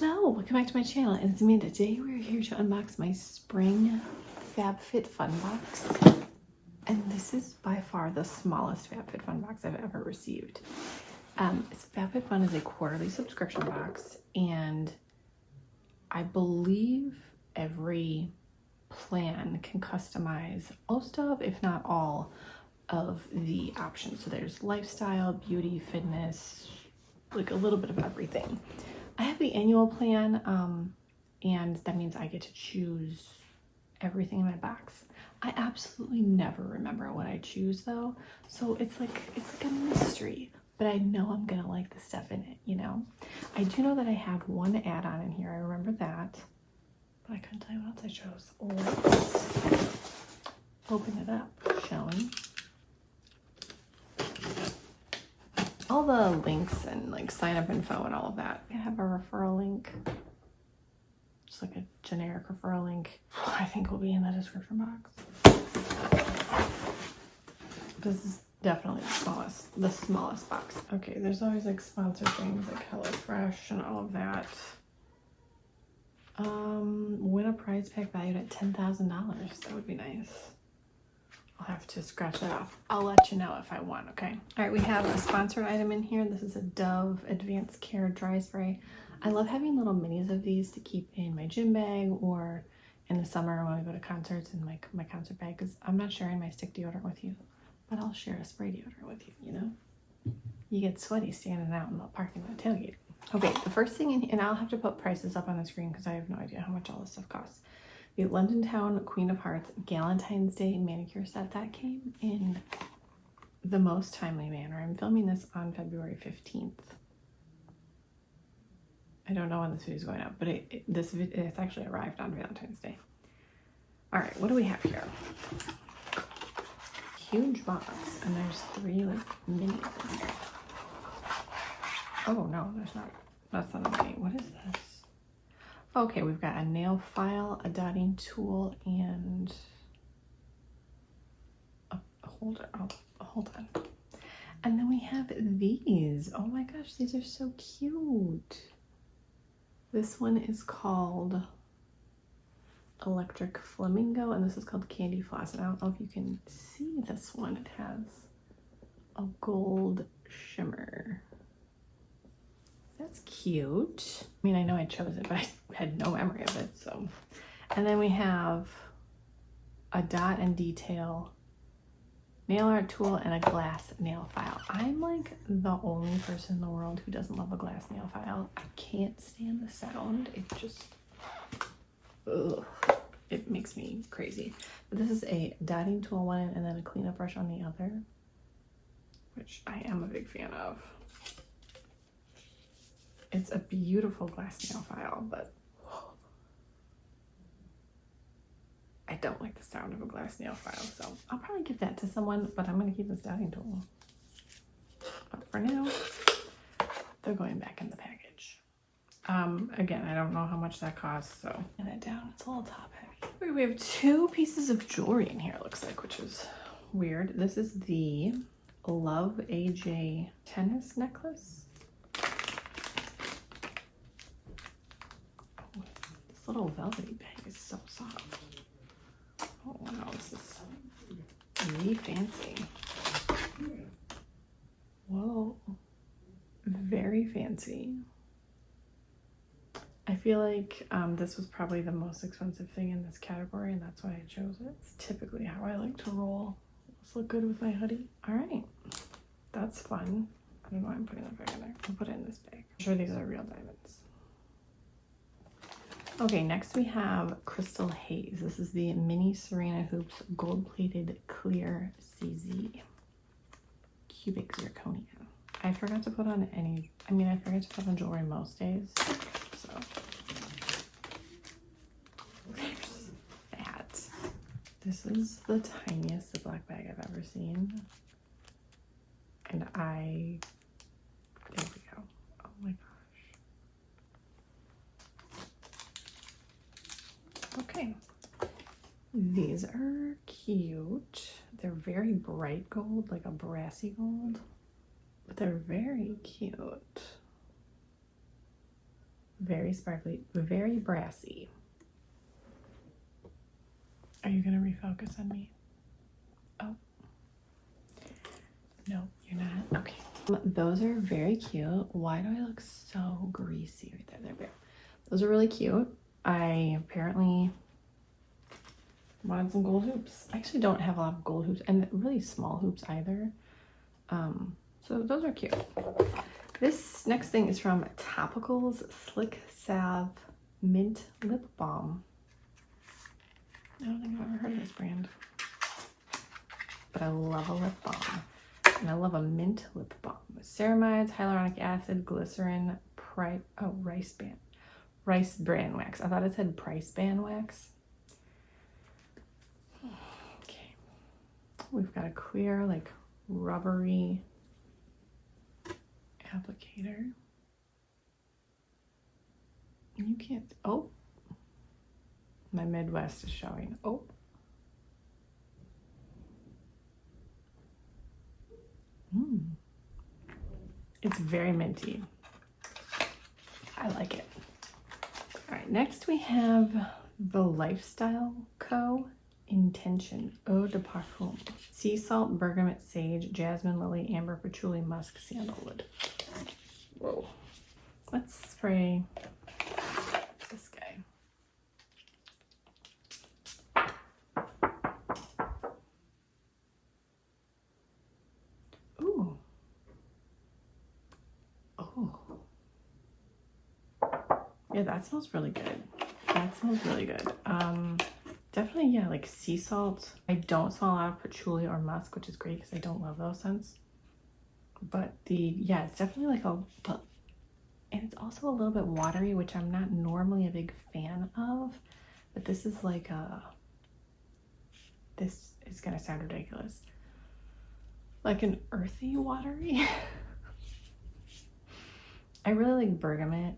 Hello, welcome back to my channel. It's me. Today we're here to unbox my spring FabFitFun box. And this is by far the smallest FabFitFun box I've ever received. FabFitFun is a quarterly subscription box, and I believe every plan can customize most of, if not all, of the options. So there's lifestyle, beauty, fitness, like a little bit of everything. I have the annual plan, and that means I get to choose everything in my box. I absolutely never remember what I choose though, so it's like a mystery, but I know I'm gonna like the stuff in it, you know? I do know that I have one add-on in here, I remember that, but I couldn't tell you what else I chose. Let's open it up, shall we? All the links and like sign up info and all of that. I have a referral link, just like a generic referral link. I think will be in the description box. This is definitely the smallest box. Okay, there's always like sponsored things like HelloFresh and all of that. Win a prize pack valued at $10,000. That would be nice. I'll have to scratch that off. I'll let you know if I want, okay? All right, we have a sponsored item in here. This is a Dove Advanced Care Dry Spray. I love having little minis of these to keep in my gym bag or in the summer when I go to concerts in my concert bag, because I'm not sharing my stick deodorant with you, but I'll share a spray deodorant with you, you know? You get sweaty standing out in the parking lot tailgate. Okay, the first thing in here, and I'll have to put prices up on the screen because I have no idea how much all this stuff costs. The London Town Queen of Hearts Galentine's Day manicure set that came in the most timely manner. I'm filming this on February 15th. I don't know when this video is going up, but it's actually arrived on Valentine's Day. All right, what do we have here? Huge box, and there's 3 like minis in here. Oh no, there's not. That's not a mini. What is this? Okay, we've got a nail file, a dotting tool, and a holder. Oh, hold on. And then we have these. Oh my gosh, these are so cute. This one is called Electric Flamingo, and this is called Candy Floss. And I don't know if you can see this one. It has a gold shimmer. That's cute. I mean, I know I chose it, but I had no memory of it, so. And then we have a dot and detail nail art tool and a glass nail file. I'm like the only person in the world who doesn't love a glass nail file. I can't stand the sound. It just, ugh, it makes me crazy. But this is a dotting tool one and then a cleanup brush on the other, which I am a big fan of. It's a beautiful glass nail file, but I don't like the sound of a glass nail file, so I'll probably give that to someone, but I'm going to keep this dotting tool. But for now, they're going back in the package. Again, I don't know how much that costs, so get it down. It's a little top heavy. We have 2 pieces of jewelry in here, it looks like, which is weird. This is the Love AJ tennis necklace. Little velvety bag is so soft. Oh wow, this is really fancy. Whoa, very fancy. I feel like this was probably the most expensive thing in this category, and that's why I chose it. It's typically how I like to roll. This look good with my hoodie. All right, that's fun. I don't know why I'm putting that back in there. I'll put it in this bag. I'm sure these are real diamonds. Okay, next we have Crystal Haze. This is the Mini Serena Hoops Gold-Plated Clear CZ Cubic Zirconia. I forgot to put on I forget to put on jewelry most days, so there's that. This is the tiniest Ziploc bag I've ever seen, and there we go. Oh my god. Okay, these are cute. They're very bright gold, like a brassy gold, but they're very cute. very sparkly, very brassy. Are you gonna refocus on me? Oh, no, you're not. Okay. Those are very cute. Why do I look so greasy right there? There we go. Those are really cute. I apparently wanted some gold hoops. I actually don't have a lot of gold hoops and really small hoops either. So those are cute. This next thing is from Topicals Slick Salve Mint Lip Balm. I don't think I've ever heard of this brand, but I love a lip balm. And I love a mint lip balm with ceramides, hyaluronic acid, glycerin, rice bran wax. I thought it said price bran wax. Okay. We've got a clear, like rubbery applicator. You can't, oh, my Midwest is showing. Oh. It's very minty. I like it. All right, next we have the Lifestyle Co. Intention Eau de Parfum. Sea salt, bergamot, sage, jasmine, lily, amber, patchouli, musk, sandalwood. Whoa. Let's spray this guy. Ooh. Oh. Yeah, that smells really good. That smells really good. Definitely, yeah, like sea salt. I don't smell a lot of patchouli or musk, which is great because I don't love those scents. But yeah, it's definitely like and it's also a little bit watery, which I'm not normally a big fan of. But this is like this is gonna sound ridiculous. Like an earthy watery. I really like bergamot.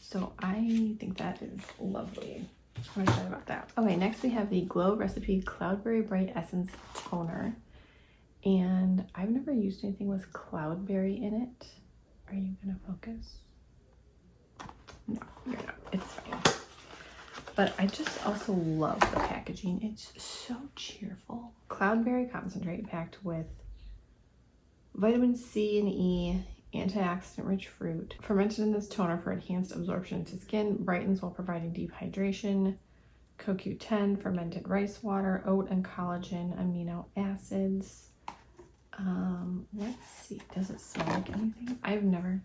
So I think that is lovely. I'm excited about that. Okay, next we have the Glow Recipe Cloudberry Bright Essence Toner. And I've never used anything with cloudberry in it. Are you gonna focus? No, you're not. It's fine. But I just also love the packaging. It's so cheerful. Cloudberry concentrate packed with vitamin C and E, antioxidant-rich fruit, fermented in this toner for enhanced absorption into skin, brightens while providing deep hydration, CoQ10, fermented rice water, oat and collagen, amino acids. Let's see, does it smell like anything? I've never,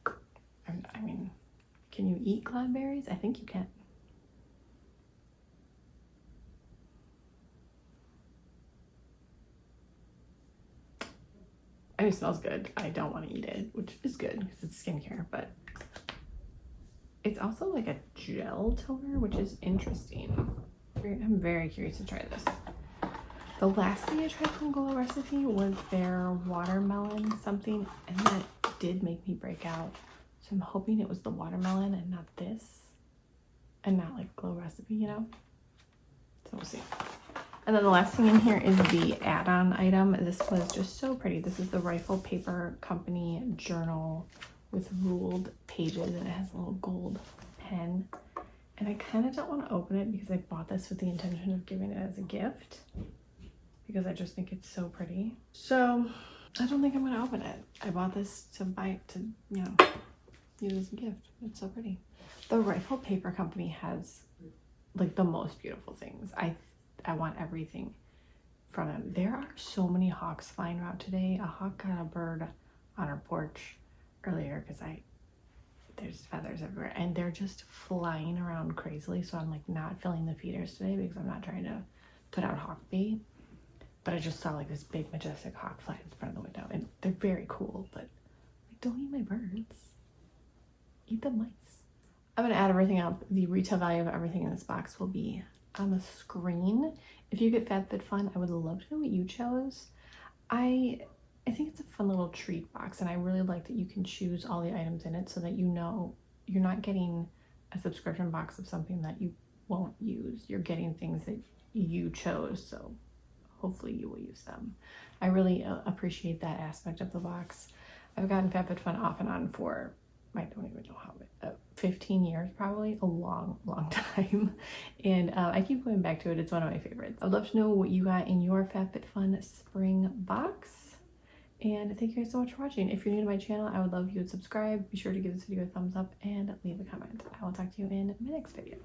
I mean, can you eat cloudberries? I think you can. I mean, it smells good. I don't want to eat it, which is good because it's skincare, but it's also like a gel toner, which is interesting. I'm very curious to try this. The last thing I tried from Glow Recipe was their watermelon something, and that did make me break out. So I'm hoping it was the watermelon and not this, and not like Glow Recipe, you know? So we'll see. And then the last thing in here is the add-on item. This was just so pretty. This is the Rifle Paper Company journal with ruled pages, and it has a little gold pen. And I kind of don't want to open it because I bought this with the intention of giving it as a gift because I just think it's so pretty. So I don't think I'm going to open it. I bought this to you know, use as a gift. It's so pretty. The Rifle Paper Company has like the most beautiful things. I want everything from them. There are so many hawks flying around today. A hawk got a bird on our porch earlier because there's feathers everywhere, and they're just flying around crazily. So I'm like not filling the feeders today because I'm not trying to put out hawk bait. But I just saw like this big majestic hawk fly in front of the window, and they're very cool, but like, don't eat my birds. Eat the mice. I'm gonna add everything up. The retail value of everything in this box will be on the screen. If you get FabFitFun, I would love to know what you chose. I think it's a fun little treat box, and I really like that you can choose all the items in it so that you know you're not getting a subscription box of something that you won't use. You're getting things that you chose, so hopefully you will use them. I really appreciate that aspect of the box. I've gotten FabFitFun off and on for I don't even know how, 15 years probably, a long time. And I keep going back to it. It's one of my favorites. I'd love to know what you got in your FabFitFun spring box. And thank you guys so much for watching. If you're new to my channel, I would love if you would subscribe. Be sure to give this video a thumbs up and leave a comment. I will talk to you in my next video.